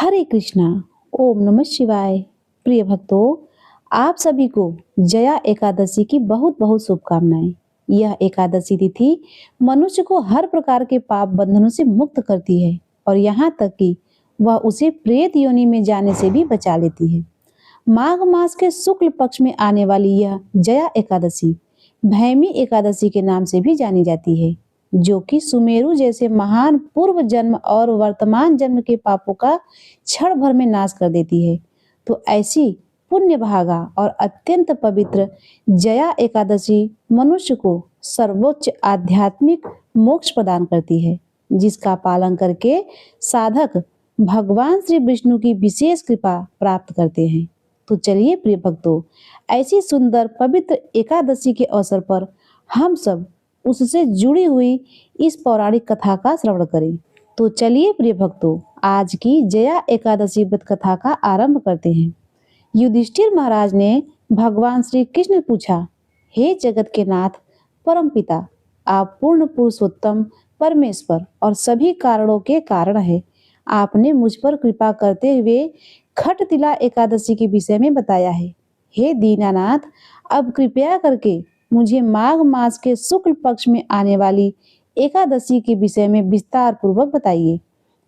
हरे कृष्णा। ओम नमः शिवाय। प्रिय भक्तों, आप सभी को जया एकादशी की बहुत बहुत शुभकामनाएं। यह एकादशी तिथि मनुष्य को हर प्रकार के पाप बंधनों से मुक्त करती है और यहाँ तक कि वह उसे प्रेत योनि में जाने से भी बचा लेती है। माघ मास के शुक्ल पक्ष में आने वाली यह जया एकादशी भैमी एकादशी के नाम से भी जानी जाती है, जो कि सुमेरु जैसे महान पूर्व जन्म और वर्तमान जन्म के पापों का क्षण भर में नाश कर देती है। तो ऐसी पुण्य भागा और अत्यंत पवित्र जया एकादशी मनुष्य को सर्वोच्च आध्यात्मिक मोक्ष प्रदान करती है, जिसका पालन करके साधक भगवान श्री विष्णु की विशेष कृपा प्राप्त करते हैं। तो चलिए प्रिय भक्तों, ऐसी सुंदर पवित्र एकादशी के अवसर पर हम सब उससे जुड़ी हुई इस पौराणिक कथा का श्रवण करें। तो चलिए प्रिय भक्तों, आज की जया एकादशी व्रत कथा का आरंभ करते हैं। युधिष्ठिर महाराज ने भगवान श्री कृष्ण पूछा, हे जगत के नाथ परम पिता, आप पूर्ण पुरुषोत्तम परमेश्वर और सभी कारणों के कारण है। आपने मुझ पर कृपा करते हुए खटतिला एकादशी के विषय में बताया है। हे दीनानाथ, अब कृपया करके मुझे माघ मास के शुक्ल पक्ष में आने वाली एकादशी के विषय में विस्तार पूर्वक बताइए।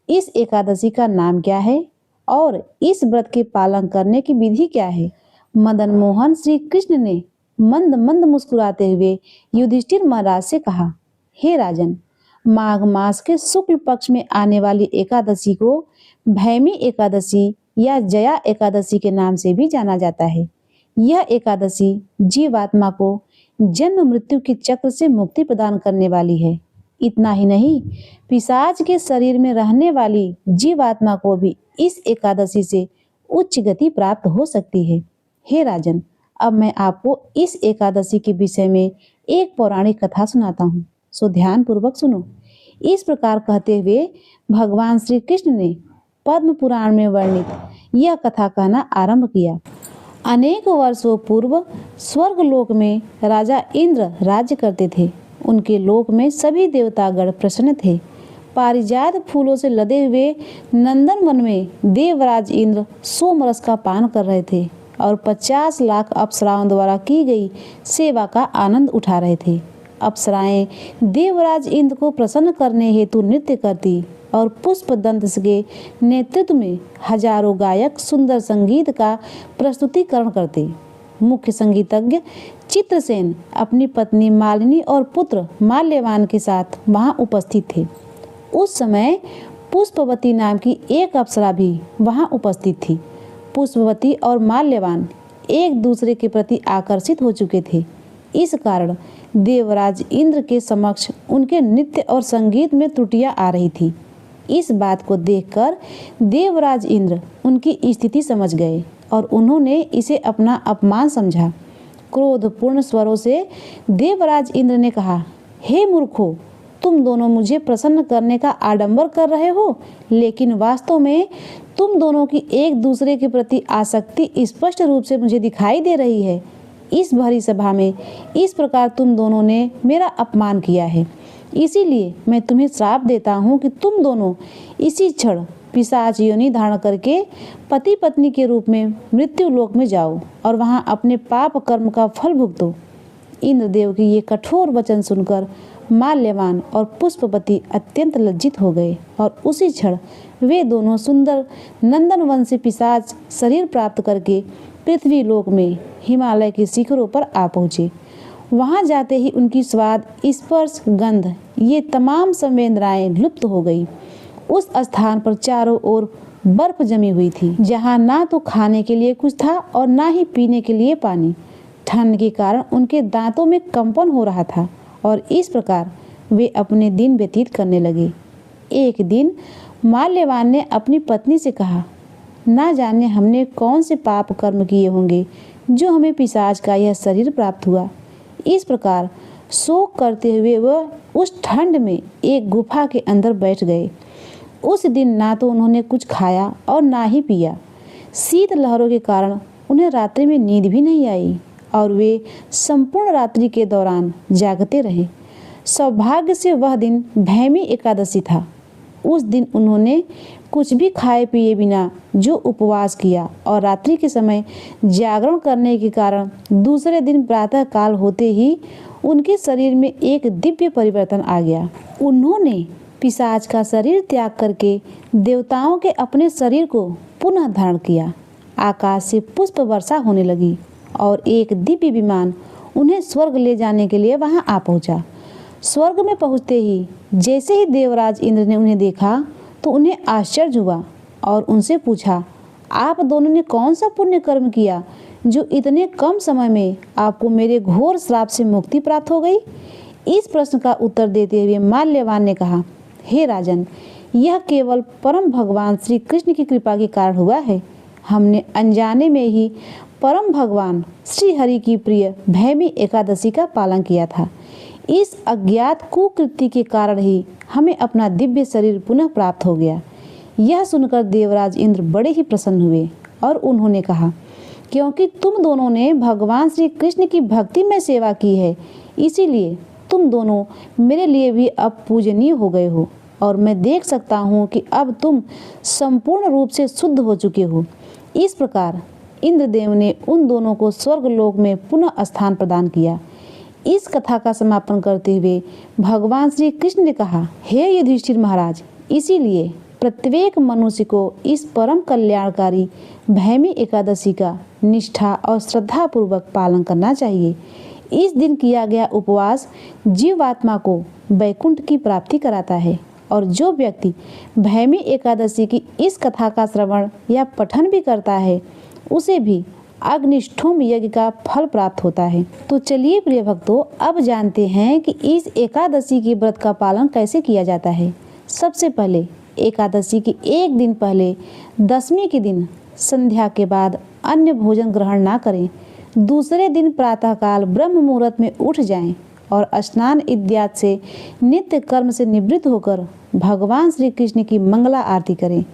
इस एकादशी का नाम क्या है और इस व्रत के पालन करने की विधि क्या है? मदन मोहन श्री कृष्ण ने मंद मंद मुस्कुराते हुए युधिष्ठिर महाराज से कहा, हे राजन, माघ मास के शुक्ल पक्ष में आने वाली एकादशी को भैमी एकादशी या जया एकादशी के नाम से भी जाना जाता है। यह एकादशी जीवात्मा को जन्म मृत्यु के चक्र से मुक्ति प्रदान करने वाली है। इतना ही नहीं, पिशाच के शरीर में रहने वाली जीवात्मा को भी इस एकादशी से उच्च गति प्राप्त हो सकती है। हे राजन, अब मैं आपको इस एकादशी के विषय में एक पौराणिक कथा सुनाता हूँ, सो ध्यान पूर्वक सुनो। इस प्रकार कहते हुए भगवान श्री कृष्ण ने पद्म पुराण में वर्णित यह कथा कहना आरंभ किया। अनेक वर्षों पूर्व स्वर्गलोक में राजा इंद्र राज्य करते थे। उनके लोक में सभी देवतागण प्रसन्न थे। पारिजात फूलों से लदे हुए नंदन वन में देवराज इंद्र सोमरस का पान कर रहे थे और 50 लाख अप्सराओं द्वारा की गई सेवा का आनंद उठा रहे थे। अप्सराएं देवराज इंद्र को प्रसन्न करने हेतु नृत्य करती और पुष्पदंत के नेतृत्व में हजारों गायक सुंदर संगीत का प्रस्तुतिकरण करते। मुख्य संगीतज्ञ चित्रसेन अपनी पत्नी मालिनी और पुत्र माल्यवान के साथ वहां उपस्थित थे। उस समय पुष्पवती नाम की एक अप्सरा भी वहां उपस्थित थी। पुष्पवती और माल्यवान एक दूसरे के प्रति आकर्षित हो चुके थे। इस कारण देवराज इंद्र के समक्ष उनके नृत्य और संगीत में त्रुटियां आ रही थी। इस बात को देखकर देवराज इंद्र उनकी स्थिति समझ गए और उन्होंने इसे अपना अपमान समझा। क्रोधपूर्ण स्वरों से देवराज इंद्र ने कहा, हे मूर्खों, तुम दोनों मुझे प्रसन्न करने का आडंबर कर रहे हो, लेकिन वास्तव में तुम दोनों की एक दूसरे के प्रति आसक्ति स्पष्ट रूप से मुझे दिखाई दे रही है। इस भरी सभा में इस प्रकार तुम दोनों ने मेरा अपमान किया है, इसीलिए मैं तुम्हें श्राप देता हूँ कि तुम दोनों इसी क्षण पिशाच योनि धारण करके पति पत्नी के रूप में मृत्यु लोक में जाओ और वहाँ अपने पाप कर्म का फल भुगतो। इंद्रदेव के ये कठोर वचन सुनकर माल्यवान और पुष्पवती अत्यंत लज्जित हो गए और उसी क्षण वे दोनों सुंदर नंदनवन से पिशाच शरीर प्राप्त करके पृथ्वी लोक में हिमालय के शिखरों पर आ पहुँचे। वहां जाते ही उनकी स्वाद, स्पर्श, गंध ये तमाम संवेदनाएं लुप्त हो गई। उस स्थान पर चारों ओर बर्फ जमी हुई थी, जहां ना तो खाने के लिए कुछ था और ना ही पीने के लिए पानी। ठंड के कारण उनके दांतों में कंपन हो रहा था और इस प्रकार वे अपने दिन व्यतीत करने लगे। एक दिन माल्यवान ने अपनी पत्नी से कहा, ना जाने हमने कौन से पाप कर्म किए होंगे जो हमें पिशाच का यह शरीर प्राप्त हुआ। इस प्रकार शोक करते हुए वह उस ठंड में एक गुफा के अंदर बैठ गए। उस दिन ना तो उन्होंने कुछ खाया और ना ही पिया। शीत लहरों के कारण उन्हें रात्रि में नींद भी नहीं आई और वे संपूर्ण रात्रि के दौरान जागते रहे। सौभाग्य से वह दिन भैमी एकादशी था। उस दिन उन्होंने कुछ भी खाए पिए बिना जो उपवास किया और रात्रि के समय जागरण करने के कारण दूसरे दिन प्रातः काल होते ही उनके शरीर में एक दिव्य परिवर्तन आ गया। उन्होंने पिशाच का शरीर त्याग करके देवताओं के अपने शरीर को पुनः धारण किया। आकाश से पुष्प वर्षा होने लगी और एक दिव्य विमान उन्हें स्वर्ग ले जाने के लिए वहां आ पहुंचा। स्वर्ग में पहुंचते ही जैसे ही देवराज इंद्र ने उन्हें देखा तो उन्हें आश्चर्य हुआ और उनसे पूछा, आप दोनों ने कौन सा पुण्य कर्म किया जो इतने कम समय में आपको मेरे घोर श्राप से मुक्ति प्राप्त हो गई? इस प्रश्न का उत्तर देते हुए माल्यवान ने कहा, हे राजन, यह केवल परम भगवान श्री कृष्ण की कृपा के कारण हुआ है। हमने अनजाने में ही परम भगवान श्री हरि की प्रिय भैमी एकादशी का पालन किया था। इस अज्ञात कुकृत्य के कारण ही हमें अपना दिव्य शरीर पुनः प्राप्त हो गया। यह सुनकर देवराज इंद्र बड़े ही प्रसन्न हुए और उन्होंने कहा, क्योंकि तुम दोनों ने भगवान श्री कृष्ण की भक्ति में सेवा की है, इसीलिए तुम दोनों मेरे लिए भी अब पूजनीय हो गए हो और मैं देख सकता हूँ कि अब तुम संपूर्ण रूप से शुद्ध हो चुके हो। इस प्रकार इंद्रदेव ने उन दोनों को स्वर्गलोक में पुनः स्थान प्रदान किया। इस कथा का समापन करते हुए भगवान श्री कृष्ण ने कहा, हे युधिष्ठिर महाराज, इसीलिए प्रत्येक मनुष्य को इस परम कल्याणकारी भैमी एकादशी का निष्ठा और श्रद्धा पूर्वक पालन करना चाहिए। इस दिन किया गया उपवास जीवात्मा को वैकुंठ की प्राप्ति कराता है और जो व्यक्ति भैमी एकादशी की इस कथा का श्रवण या पठन भी करता है उसे भी अग्निष्ठोम यज्ञ का फल प्राप्त होता है। तो चलिए प्रिय भक्तों, अब जानते हैं कि इस एकादशी के व्रत का पालन कैसे किया जाता है। सबसे पहले एकादशी के एक दिन पहले दशमी के दिन संध्या के बाद अन्य भोजन ग्रहण ना करें। दूसरे दिन प्रातःकाल ब्रह्म मुहूर्त में उठ जाएं और स्नान इत्यादि से नित्य कर्म से निवृत्त होकर भगवान श्री कृष्ण की मंगला आरती करें।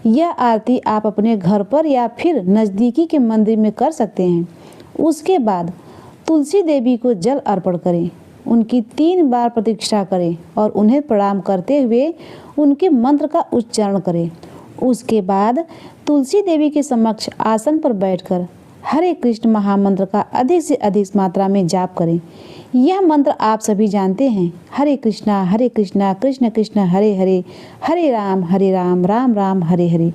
यह आरती आप अपने घर पर या फिर नज़दीकी के मंदिर में कर सकते हैं। उसके बाद तुलसी देवी को जल अर्पण करें, उनकी 3 बार प्रतिष्ठा करें और उन्हें प्रणाम करते हुए उनके मंत्र का उच्चारण करें। उसके बाद तुलसी देवी के समक्ष आसन पर बैठकर हरे कृष्ण महामंत्र का अधिक से अधिक मात्रा में जाप करें। यह मंत्र आप सभी जानते हैं, हरे कृष्णा कृष्ण कृष्ण हरे हरे, हरे राम राम राम हरे हरे।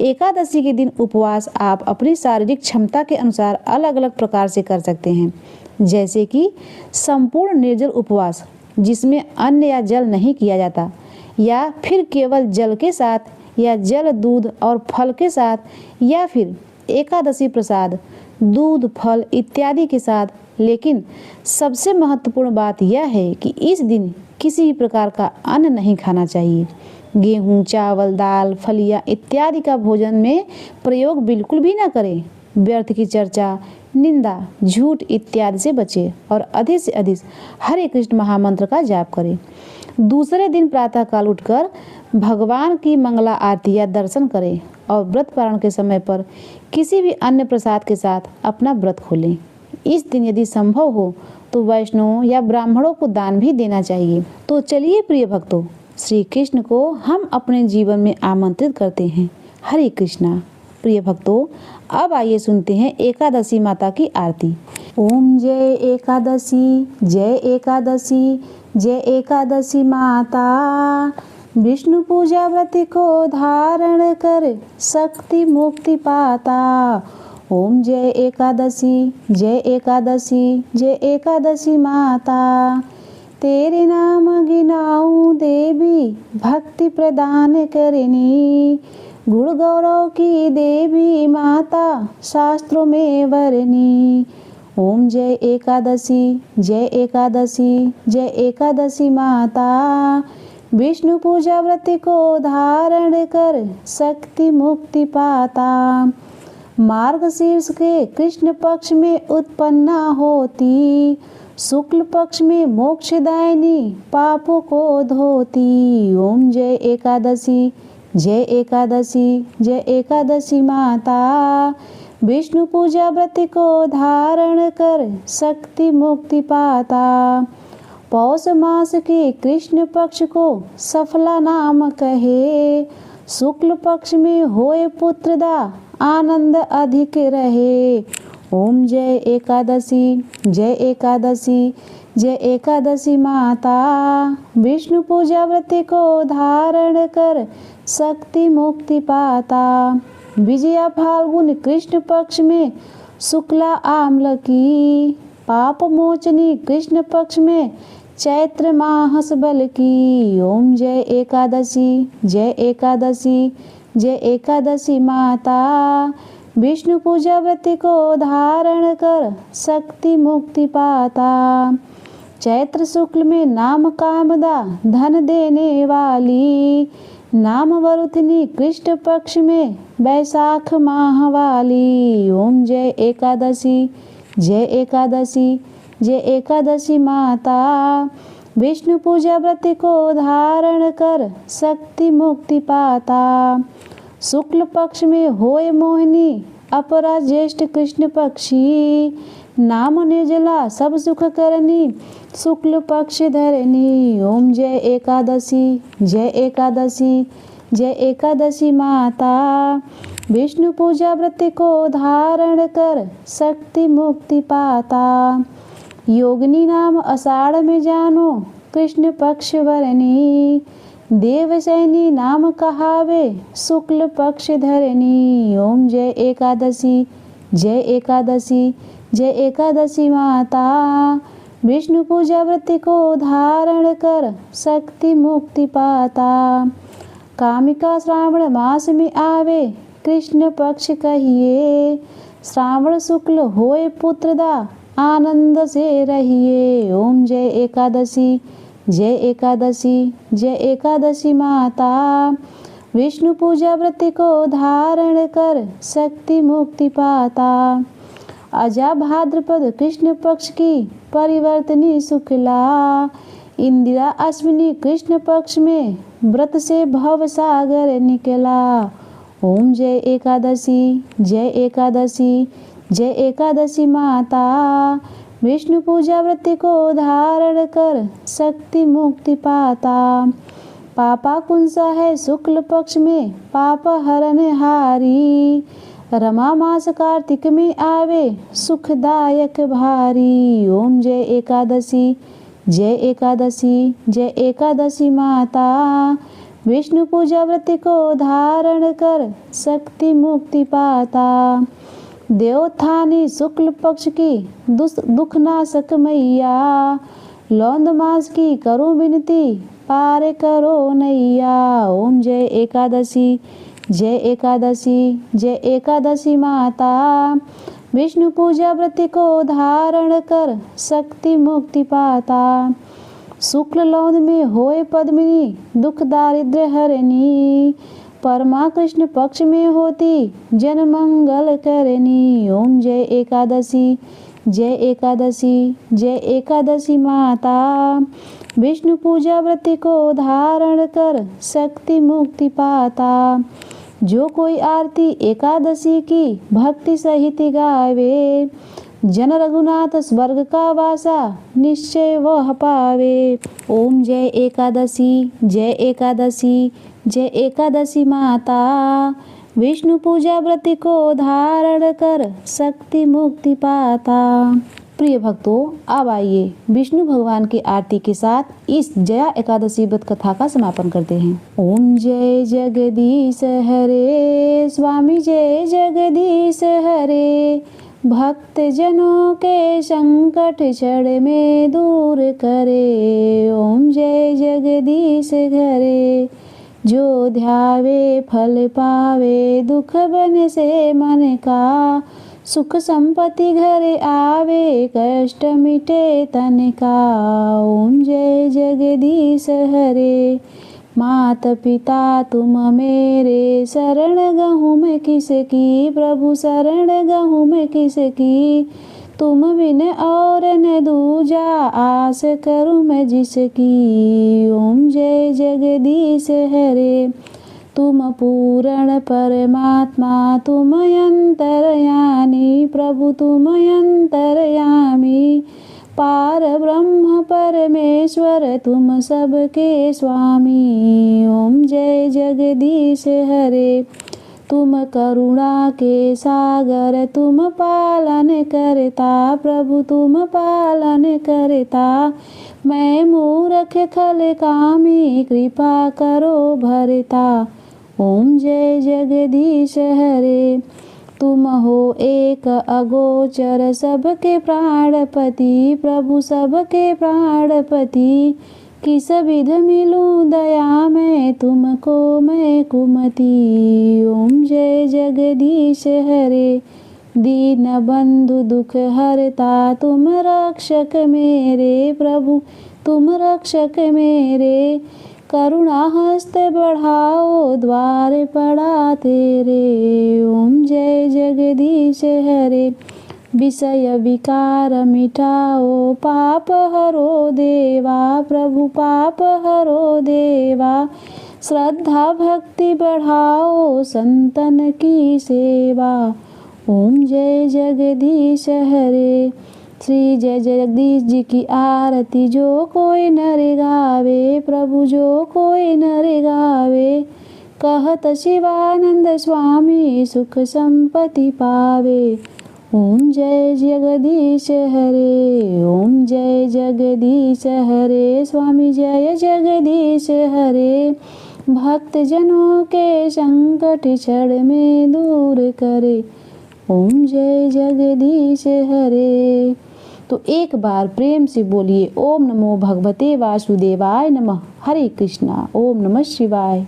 एकादशी के दिन उपवास आप अपनी शारीरिक क्षमता के अनुसार अलग अलग प्रकार से कर सकते हैं, जैसे कि संपूर्ण निर्जल उपवास जिसमें अन्न या जल नहीं किया जाता, या फिर केवल जल के साथ, या जल दूध और फल के साथ, या फिर एकादशी प्रसाद दूध फल इत्यादि के साथ। लेकिन सबसे महत्वपूर्ण बात यह है कि इस दिन किसी भी प्रकार का अन्न नहीं खाना चाहिए। गेहूं, चावल, दाल, फलियां इत्यादि का भोजन में प्रयोग बिल्कुल भी न करें। व्यर्थ की चर्चा, निंदा, झूठ इत्यादि से बचें और अधिक से अधिक हरे कृष्ण महामंत्र का जाप करें। दूसरे दिन प्रातःकाल उठकर भगवान की मंगला आरती या दर्शन करें और व्रत पारण के समय पर किसी भी अन्य प्रसाद के साथ अपना व्रत खोलें। इस दिन यदि संभव हो तो वैष्णवों या ब्राह्मणों को दान भी देना चाहिए। तो चलिए प्रिय भक्तों, श्री कृष्ण को हम अपने जीवन में आमंत्रित करते हैं। हरे कृष्णा। प्रिय भक्तों, अब आइए सुनते हैं एकादशी माता की आरती। ओम जय एकादशी, जय एकादशी, जय एकादशी माता। विष्णु पूजा व्रत को धारण कर शक्ति मुक्ति पाता। ओम जय एकादशी, जय एकादशी, जय एकादशी माता। तेरे नाम गिनाऊं देवी, भक्ति प्रदान करनी। गुण गौरव की देवी माता, शास्त्रों में वर्णी। ओम जय एकादशी, जय एकादशी, जय एकादशी माता। विष्णु पूजा व्रत को धारण कर शक्ति मुक्ति पाता। मार्गशीर्ष के कृष्ण पक्ष में उत्पन्ना होती, शुक्ल पक्ष में मोक्षदायिनी पापों को धोती। ओम जय एकादशी, जय एकादशी, जय एकादशी माता। विष्णु पूजा व्रत को धारण कर शक्ति मुक्ति पाता। पौष मास के कृष्ण पक्ष को सफला नाम कहे। शुक्ल पक्ष में होए पुत्रदा आनंद अधिक रहे। ओम जय एकादशी, जय एकादशी, जय एकादशी माता। विष्णु पूजा व्रत को धारण कर शक्ति मुक्ति पाता। विजया फाल्गुन कृष्ण पक्ष में शुक्ला आम्ल की। पाप मोचनी कृष्ण पक्ष में चैत्र माहस बल की। ओम जय एकादशी, जय एकादशी, जय एकादशी माता। विष्णु पूजा व्रत को धारण कर शक्ति मुक्ति पाता। चैत्र शुक्ल में नाम कामदा धन देने वाली। नाम वरुथनी कृष्ण पक्ष में बैसाख माह वाली। ओम जय एकादशी, जय एकादशी, जय एकादशी माता। विष्णु पूजा व्रत को धारण कर शक्ति मुक्ति पाता। शुक्ल पक्ष में होए मोहिनी अपरा ज्येष्ठ कृष्ण पक्षी। नाम निर्जला सब सुख करनी शुक्ल पक्ष धरनी। ओम जय एकादशी, जय एकादशी, जय एकादशी माता। विष्णु पूजा व्रत को धारण कर शक्ति मुक्ति पाता। योगिनी नाम आषाढ़ में जानो कृष्ण पक्ष वरनी। देवसैनी नाम कहावे शुक्ल पक्ष धरनी। ओम जय एकादशी, जय एकादशी, जय एकादशी माता। विष्णु पूजा व्रत को धारण कर शक्ति मुक्ति पाता। कामिका श्रावण मास में आवे कृष्ण पक्ष कहिए। श्रावण शुक्ल होए पुत्रदा आनंद से रहिए। ओम जय एकादशी, जय एकादशी, जय एकादशी माता। विष्णु पूजा व्रत को धारण कर शक्ति मुक्ति पाता। अजा भाद्रपद कृष्ण पक्ष की परिवर्तनी शुक्ला। इंदिरा अश्विनी कृष्ण पक्ष में व्रत से भव सागर निकला। ओम जय एकादशी, जय एकादशी, जय एकादशी माता। विष्णु पूजा व्रत को धारण कर शक्ति मुक्ति पाता। पापा कुंसा है शुक्ल पक्ष में पाप हरण हारी। रमा मास कार्तिक में आवे सुखदायक भारी। ओम जय एकादशी, जय एकादशी, जय एकादशी माता। विष्णु पूजा व्रत को धारण कर शक्ति मुक्ति पाता। देवोत्थानी शुक्ल पक्ष की दुख नाशक मैया। लौंद मास की करो विनती पार करो नैया। ओम जय एकादशी, जय एकादशी, जय एकादशी माता। विष्णु पूजा व्रत को धारण कर शक्ति मुक्ति पाता। शुक्ल लौंद में होए पद्मिनी दुख दारिद्र्य हरनी। परमा कृष्ण पक्ष में होती जन मंगल करनी। ओम जय एकादशी, जय एकादशी, जय एकादशी माता। विष्णु पूजा व्रत को धारण कर शक्ति मुक्ति पाता। जो कोई आरती एकादशी की भक्ति सहित गावे। जन रघुनाथ स्वर्ग का वासा निश्चय वह पावे। ओम जय एकादशी, जय एकादशी, जय एकादशी माता। विष्णु पूजा व्रत को धारण कर शक्ति मुक्ति पाता। प्रिय भक्तों, अब आइए विष्णु भगवान की आरती के साथ इस जया एकादशी व्रत कथा का समापन करते हैं। ओम जय जगदीश हरे, स्वामी जय जगदीश हरे। भक्त जनों के संकट क्षण में दूर करे। ओम जय जगदीश हरे। जो ध्यावे फल पावे, दुख बन से मन का। सुख संपत्ति घर आवे, कष्ट मिटे तन का। ओम जय जगदीश हरे। मात पिता तुम मेरे, शरण गहूँ मैं किसकी। प्रभु शरण गहूँ मैं किसकी। तुम बिन और न दूजा, आस करूँ मैं जिसकी। ओम जय जगदीश हरे। तुम पूर्ण परमात्मा, तुम अंतर्यामी। प्रभु तुम अंतर्यामी। पार ब्रह्म परमेश्वर तुम सबके स्वामी। ओम जय जगदीश हरे। तुम करुणा के सागर तुम पालन करता प्रभु तुम पालन करता। मैं मूर्ख खल कामी कृपा करो भरता। ओम जय जगदीश हरे। तुम हो एक अगोचर सबके प्राणपति प्रभु सबके प्राणपति। किस विध मिलूं दया में तुमको मैं कुमति। ओम जय जगदीश हरे। दीन बंधु दुख हरता तुम रक्षक मेरे प्रभु तुम रक्षक मेरे। करुणा हस्त बढ़ाओ द्वार पड़ा तेरे। ओम जय जगदीश हरे। विषय विकार मिटाओ पाप हरो देवा प्रभु पाप हरो देवा। श्रद्धा भक्ति बढ़ाओ संतन की सेवा। ओम जय जगदीश हरे। श्री जय जगदीश जी की आरती जो कोई नर गावे प्रभु जो कोई नर गावे। कहत शिवानंद स्वामी सुख संपत्ति पावे। ओम जय जगदीश हरे। ओम जय जगदीश हरे। स्वामी जय जगदीश हरे। भक्त जनों के संकट क्षण में दूर करे। ओम जय जगदीश हरे। तो एक बार प्रेम से बोलिए ओम नमो भगवते वासुदेवाय नमः। हरे कृष्णा। ओम नमः शिवाय।